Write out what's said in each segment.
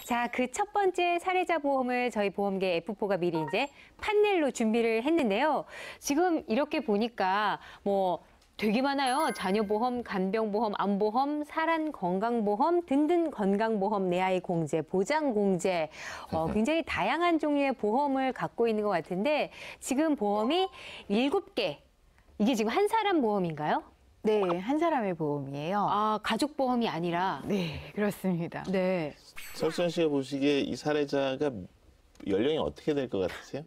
자, 그 첫 번째 사례자 보험을 저희 보험계 F4가 미리 이제 판넬로 준비를 했는데요. 지금 이렇게 보니까 뭐 되게 많아요. 자녀보험, 간병보험, 암보험, 사란 건강보험, 든든 건강보험, 내 아이 공제, 보장 공제. 굉장히 다양한 종류의 보험을 갖고 있는 것 같은데 지금 보험이 7개. 이게 지금 한 사람 보험인가요? 네, 한 사람의 보험이에요. 아, 가족 보험이 아니라. 네, 그렇습니다. 네. 설수연 씨가 보시기에 이 사례자가 연령이 어떻게 될 것 같으세요?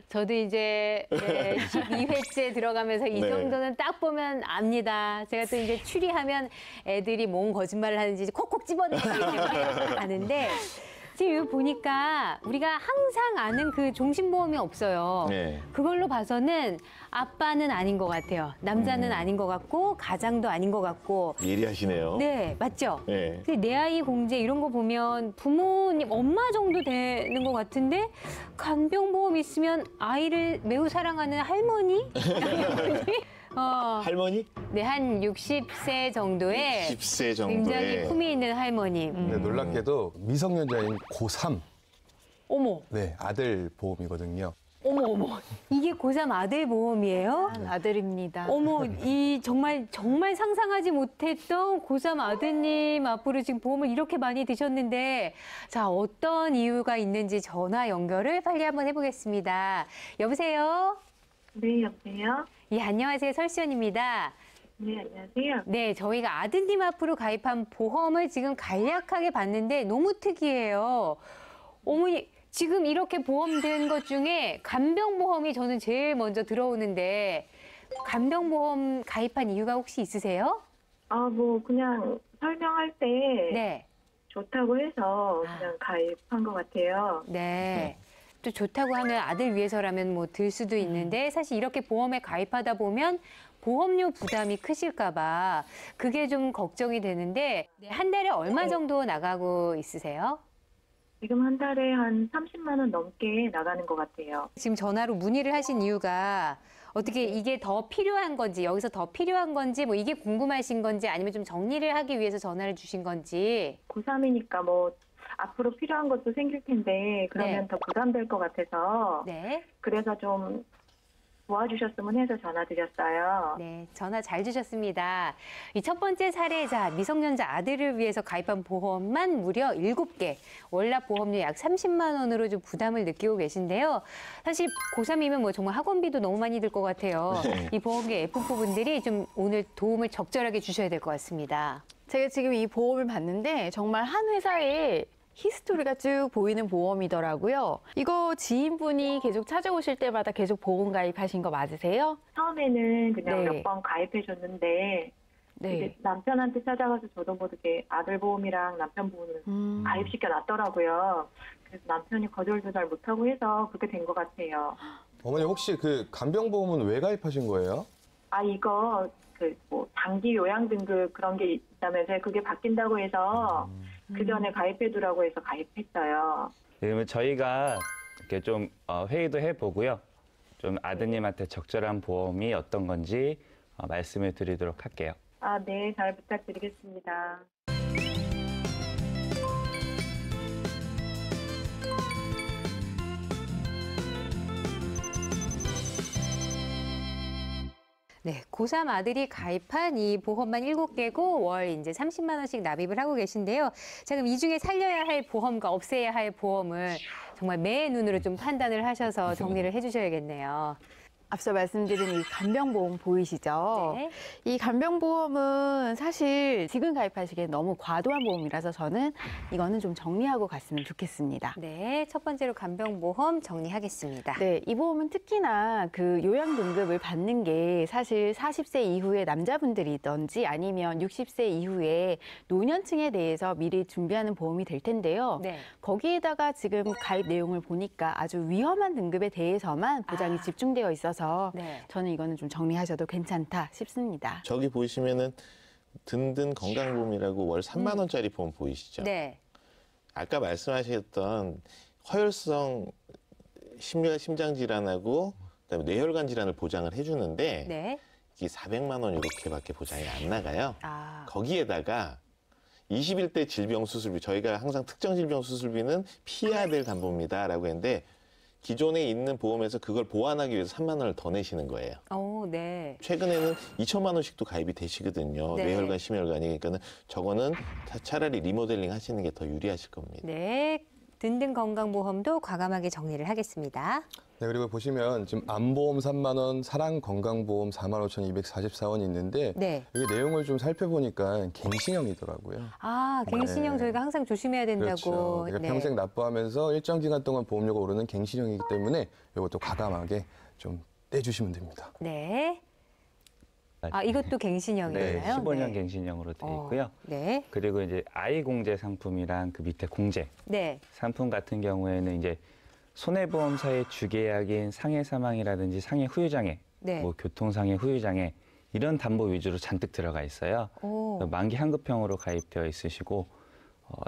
저도 이제 12회째 들어가면서 이 네. 정도는 딱 보면 압니다. 제가 또 이제 추리하면 애들이 뭔 거짓말을 하는지 콕콕 집어내기 때문에 아는데 지금 이거 보니까 우리가 항상 아는 그 종신보험이 없어요. 네. 그걸로 봐서는 아빠는 아닌 것 같아요. 남자는 아닌 것 같고 가장도 아닌 것 같고. 예리하시네요. 네, 맞죠? 네. 근데 내 아이 공제 이런 거 보면 부모님, 엄마 정도 되는 것 같은데 간병보험 있으면 아이를 매우 사랑하는 할머니? 할머니? 네, 한 60세 정도의 10세 정도의. 굉장히 품위 있는 할머니. 근데 놀랍게도 미성년자인 고3 어머, 네, 아들 보험이거든요. 어머. 이게 고3 아들 보험이에요? 아들입니다. 어머, 이 정말 상상하지 못했던 고3 아드님 앞으로 지금 보험을 이렇게 많이 드셨는데, 자, 어떤 이유가 있는지 전화 연결을 빨리 한번 해보겠습니다. 여보세요? 네, 여보세요? 예, 안녕하세요. 설수연입니다. 네, 안녕하세요. 네, 저희가 아드님 앞으로 가입한 보험을 지금 간략하게 봤는데 너무 특이해요. 어머니, 지금 이렇게 보험된 것 중에 간병보험이 저는 제일 먼저 들어오는데 간병보험 가입한 이유가 혹시 있으세요? 그냥 설명할 때 네. 좋다고 해서 그냥 가입한 것 같아요. 네. 또 좋다고 하면 아들 위해서라면 뭐 들 수도 있는데 사실 이렇게 보험에 가입하다 보면 보험료 부담이 크실까 봐 그게 좀 걱정이 되는데 한 달에 얼마 정도 나가고 있으세요? 지금 한 달에 한 30만 원 넘게 나가는 것 같아요. 지금 전화로 문의를 하신 이유가 어떻게 이게 더 필요한 건지 여기서 더 필요한 건지 뭐 이게 궁금하신 건지 아니면 좀 정리를 하기 위해서 전화를 주신 건지. 고3이니까 뭐 앞으로 필요한 것도 생길 텐데 그러면 네. 더 부담될 것 같아서 네. 그래서 좀 도와주셨으면 해서 전화드렸어요. 네, 전화 잘 주셨습니다. 이 첫 번째 사례자 미성년자 아들을 위해서 가입한 보험만 무려 7개, 월납 보험료 약 30만 원으로 좀 부담을 느끼고 계신데요. 사실 고3이면 뭐 정말 학원비도 너무 많이 들 것 같아요. 네. 이 보험계 F4 분들이 좀 오늘 도움을 적절하게 주셔야 될 것 같습니다. 제가 지금 이 보험을 봤는데 정말 한 회사에 히스토리가 쭉 보이는 보험이더라고요. 이거 지인분이 계속 찾아오실 때마다 계속 보험 가입하신 거 맞으세요? 처음에는 그냥 네. 몇 번 가입해줬는데 네. 이제 남편한테 찾아가서 저도 모르게 아들 보험이랑 남편 보험을 가입시켜 놨더라고요. 그래서 남편이 거절도 잘 못하고 해서 그렇게 된 것 같아요. 어머니 혹시 그 간병보험은 왜 가입하신 거예요? 이거 뭐 장기 요양 등급 그런 게 있다면서요. 그게 바뀐다고 해서 그 전에 가입해두라고 해서 가입했어요. 그러면 저희가 이렇게 좀 회의도 해보고요. 좀 아드님한테 적절한 보험이 어떤 건지 말씀을 드리도록 할게요. 네, 잘 부탁드리겠습니다. 네, 고3 아들이 가입한 이 보험만 7개고 월 이제 30만 원씩 납입을 하고 계신데요. 자, 그럼 이 중에 살려야 할 보험과 없애야 할 보험을 정말 매의 눈으로 좀 판단을 하셔서 정리를 해주셔야겠네요. 앞서 말씀드린 이 간병보험 보이시죠? 네. 이 간병보험은 사실 지금 가입하시기엔 너무 과도한 보험이라서 저는 이거는 좀 정리하고 갔으면 좋겠습니다. 네, 첫 번째로 간병보험 정리하겠습니다. 네, 이 보험은 특히나 그 요양 등급을 받는 게 사실 40세 이후의 남자분들이든지 아니면 60세 이후에 노년층에 대해서 미리 준비하는 보험이 될 텐데요. 네. 거기에다가 지금 가입 내용을 보니까 아주 위험한 등급에 대해서만 보장이 집중되어 있어서 네. 저는 이거는 좀 정리하셔도 괜찮다 싶습니다. 저기 보시면은 든든 건강보험이라고 월 3만 원짜리 보험 보이시죠? 네. 아까 말씀하셨던 허혈성 심장 질환하고 그다음에 뇌혈관 질환을 보장을 해주는데 네. 이게 400만 원 이렇게밖에 보장이 안 나가요. 아. 거기에다가 21대 질병 수술비, 저희가 항상 특정 질병 수술비는 피해야 될 담보입니다라고 했는데 기존에 있는 보험에서 그걸 보완하기 위해서 3만 원을 더 내시는 거예요. 네. 최근에는 2천만 원씩도 가입이 되시거든요. 네. 뇌혈관, 심혈관이. 그러니까는 저거는 차라리 리모델링 하시는 게 더 유리하실 겁니다. 네. 든든 건강보험도 과감하게 정리를 하겠습니다. 네, 그리고 보시면 지금 암보험 3만 원, 사랑건강보험 4만 5,244원이 있는데 네. 여기 내용을 좀 살펴보니까 갱신형이더라고요. 갱신형 네. 저희가 항상 조심해야 된다고. 그렇죠. 그러니까 평생 납부하면서 일정 기간 동안 보험료가 오르는 갱신형이기 때문에 이것도 과감하게 좀 떼주시면 됩니다. 네. 이것도 갱신형이잖아요. 네, 15년 갱신형으로 되어 있고요. 네. 그리고 이제 아이 공제 상품이랑 그 밑에 공제 네. 상품 같은 경우에는 이제 손해보험사의 주계약인 상해 사망이라든지 상해 후유장애, 네. 뭐 교통상해 후유장애 이런 담보 위주로 잔뜩 들어가 있어요. 만기 환급형으로 가입되어 있으시고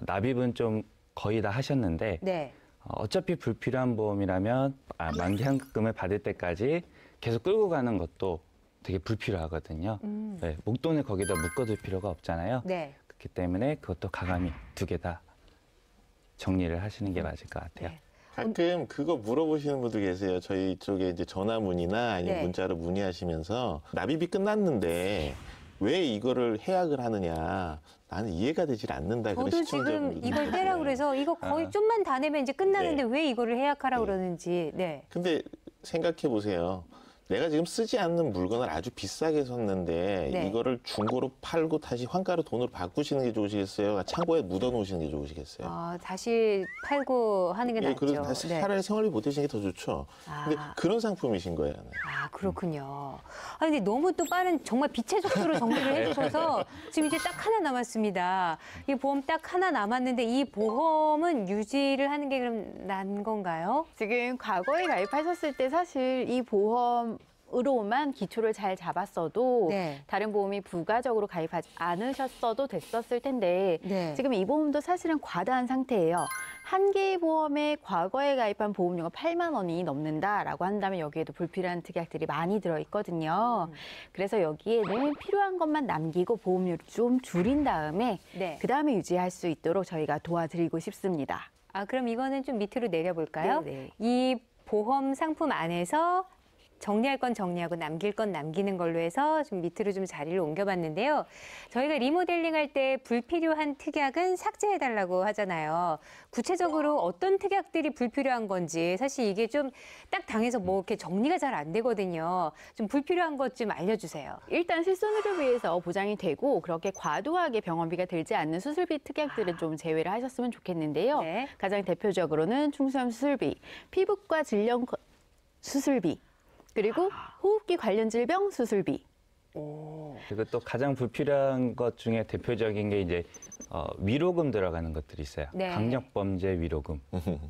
납입은 좀 거의 다 하셨는데 네. 어차피 불필요한 보험이라면 만기 환급금을 받을 때까지 계속 끌고 가는 것도 되게 불필요하거든요. 네, 목돈을 거기다 묶어둘 필요가 없잖아요. 네. 그렇기 때문에 그것도 가감히 두 개 다 정리를 하시는 게 맞을 것 같아요. 네. 가끔 그거 물어보시는 분들 계세요. 저희 쪽에 이제 전화 문의나 아니면 네. 문자로 문의하시면서 납입이 끝났는데 왜 이거를 해약을 하느냐. 나는 이해가 되질 않는다. 그런 저도 시청자분들이 지금 이걸 떼라 있어요. 그래서 이거 거의 좀만 다 내면 이제 끝나는데 네. 왜 이거를 해약하라 네. 그러는지. 네. 근데 생각해 보세요. 내가 지금 쓰지 않는 물건을 아주 비싸게 샀는데 네. 이거를 중고로 팔고 다시 환가로 돈으로 바꾸시는 게 좋으시겠어요? 창고에 묻어 놓으시는 게 좋으시겠어요? 다시 팔고 하는 게 예, 낫죠. 그래서 다시 네. 차라리 생활비 보태시는 게 더 좋죠. 근데 그런 상품이신 거예요. 네. 그렇군요. 근데 너무 또 빠른 정말 빛의 속도로 정리를 해주셔서 지금 이제 딱 하나 남았습니다. 이 보험 딱 하나 남았는데 이 보험은 유지를 하는 게 그럼 난 건가요? 지금 과거에 가입하셨을 때 사실 이 보험으로만 기초를 잘 잡았어도 네. 다른 보험이 부가적으로 가입하지 않으셨어도 됐었을 텐데 네. 지금 이 보험도 사실은 과다한 상태예요. 한 개의 보험에 과거에 가입한 보험료가 8만 원이 넘는다라고 한다면 여기에도 불필요한 특약들이 많이 들어있거든요. 그래서 여기에는 필요한 것만 남기고 보험료를 좀 줄인 다음에 네. 그다음에 유지할 수 있도록 저희가 도와드리고 싶습니다. 그럼 이거는 좀 밑으로 내려볼까요? 네. 이 보험 상품 안에서 정리할 건 정리하고 남길 건 남기는 걸로 해서 좀 밑으로 좀 자리를 옮겨봤는데요. 저희가 리모델링 할 때 불필요한 특약은 삭제해달라고 하잖아요. 구체적으로 어떤 특약들이 불필요한 건지 사실 이게 좀 딱 당해서 뭐 이렇게 정리가 잘 안 되거든요. 좀 불필요한 것 좀 알려주세요. 일단 실손의료 비에서 보장이 되고 그렇게 과도하게 병원비가 들지 않는 수술비 특약들은 좀 제외를 하셨으면 좋겠는데요. 네. 가장 대표적으로는 충수암 수술비, 피부과 질병 수술비, 그리고 호흡기 관련 질병 수술비. 그리고 또 가장 불필요한 것 중에 대표적인 게 이제 위로금 들어가는 것들이 있어요. 네. 강력범죄 위로금,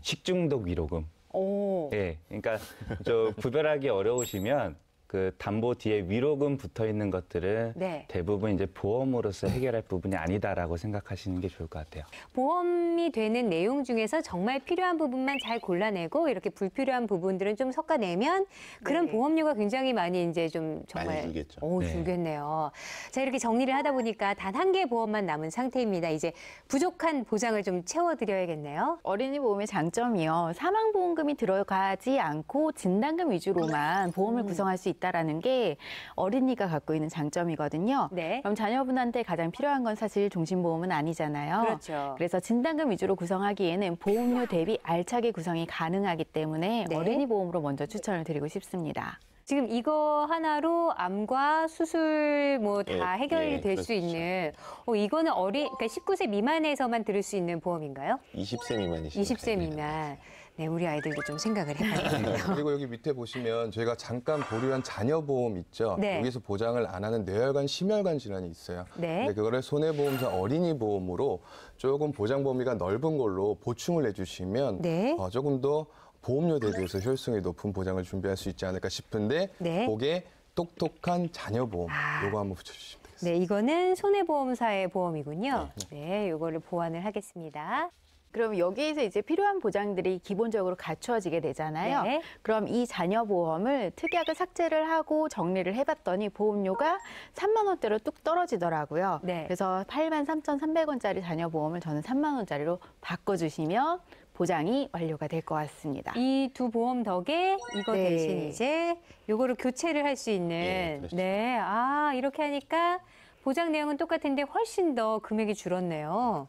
식중독 위로금. 오. 예, 그러니까 저 구별하기 어려우시면 그 담보 뒤에 위로금 붙어 있는 것들은 네. 대부분 이제 보험으로서 해결할 부분이 아니다라고 생각하시는 게 좋을 것 같아요. 보험이 되는 내용 중에서 정말 필요한 부분만 잘 골라내고 이렇게 불필요한 부분들은 좀 섞어내면 그런 네. 보험료가 굉장히 많이 이제 좀 정말 많이 줄겠죠. 네. 줄겠네요. 자, 이렇게 정리를 하다 보니까 단 한 개의 보험만 남은 상태입니다. 이제 부족한 보장을 좀 채워드려야겠네요. 어린이 보험의 장점이요. 사망보험금이 들어가지 않고 진단금 위주로만 보험을 구성할 수 있다는 게 어린이가 갖고 있는 장점이거든요. 네. 그럼 자녀분한테 가장 필요한 건 사실 종신보험은 아니잖아요. 그렇죠. 그래서 진단금 위주로 구성하기에는 보험료 대비 알차게 구성이 가능하기 때문에 네. 어린이 보험으로 먼저 추천을 드리고 싶습니다. 지금 이거 하나로 암과 수술 뭐 다 예, 해결이 예, 될 수 그렇죠. 있는 이거는 그러니까 19세 미만에서만 들을 수 있는 보험인가요? 20세 미만이시죠. 20세 미만. 네, 우리 아이들도 좀 생각을 해봐야겠네요. 그리고 여기 밑에 보시면 저희가 잠깐 보류한 자녀보험 있죠. 네. 여기서 보장을 안 하는 뇌혈관, 심혈관 질환이 있어요. 네. 근데 그거를 손해보험사 어린이 보험으로 조금 보장 범위가 넓은 걸로 보충을 해주시면 네. 조금 더 보험료 대비해서 효율성이 높은 보장을 준비할 수 있지 않을까 싶은데 네. 그게 똑똑한 자녀보험 요거 한번 붙여주시면 되겠습니다. 네, 이거는 손해보험사의 보험이군요. 네, 이거를 보완을 하겠습니다. 그럼 여기에서 이제 필요한 보장들이 기본적으로 갖추어지게 되잖아요. 네. 그럼 이 자녀보험을 특약을 삭제를 하고 정리를 해봤더니 보험료가 3만 원대로 뚝 떨어지더라고요. 네. 그래서 83,300원짜리 자녀보험을 저는 3만 원짜리로 바꿔주시면 보장이 완료가 될 것 같습니다. 이 두 보험 덕에 이거 네. 대신 이제 요거를 교체를 할 수 있는. 네, 그렇죠. 네. 아, 이렇게 하니까 보장 내용은 똑같은데 훨씬 더 금액이 줄었네요.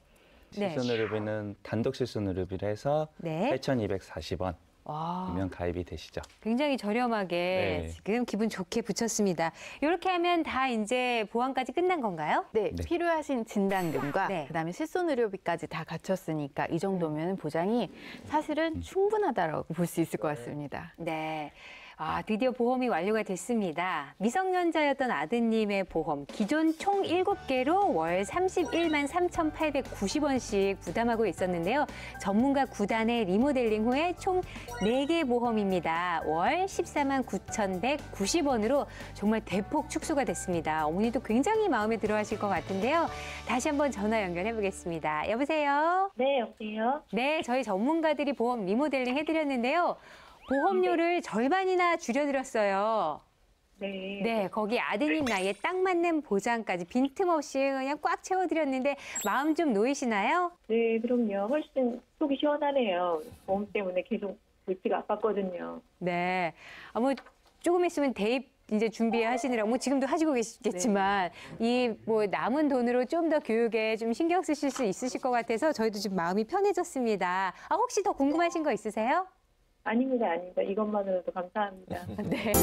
네. 실손의료비는 단독 실손의료비를 해서 네. 8,240원 와. 면 가입이 되시죠. 굉장히 저렴하게 네. 지금 기분 좋게 붙였습니다. 이렇게 하면 다 이제 보완까지 끝난 건가요? 네, 네. 필요하신 진단금과 네. 그다음에 실손의료비까지 다 갖췄으니까 이 정도면 보장이 사실은 충분하다라고 볼 수 있을 것 같습니다. 네. 아, 드디어 보험이 완료가 됐습니다. 미성년자였던 아드님의 보험, 기존 총 7개로 월 31만 3,890원씩 부담하고 있었는데요. 전문가 9단의 리모델링 후에 총 4개 보험입니다. 월 14만 9,190원으로 정말 대폭 축소가 됐습니다. 어머니도 굉장히 마음에 들어 하실 것 같은데요. 다시 한번 전화 연결해 보겠습니다. 여보세요? 네, 여보세요? 네, 저희 전문가들이 보험 리모델링 해드렸는데요. 보험료를 절반이나 줄여드렸어요. 네. 네, 거기 아드님 나이에 딱 맞는 보장까지 빈틈없이 그냥 꽉 채워드렸는데 마음 좀 놓이시나요? 네, 그럼요. 훨씬 속이 시원하네요. 보험 때문에 계속 골치가 아팠거든요. 네, 뭐 조금 있으면 대입 이제 준비하시느라 뭐 지금도 하시고 계시겠지만 이 뭐 남은 돈으로 좀 더 교육에 좀 신경 쓰실 수 있으실 것 같아서 저희도 좀 마음이 편해졌습니다. 아, 혹시 더 궁금하신 거 있으세요? 아닙니다, 아닙니다. 이것만으로도 감사합니다. 네.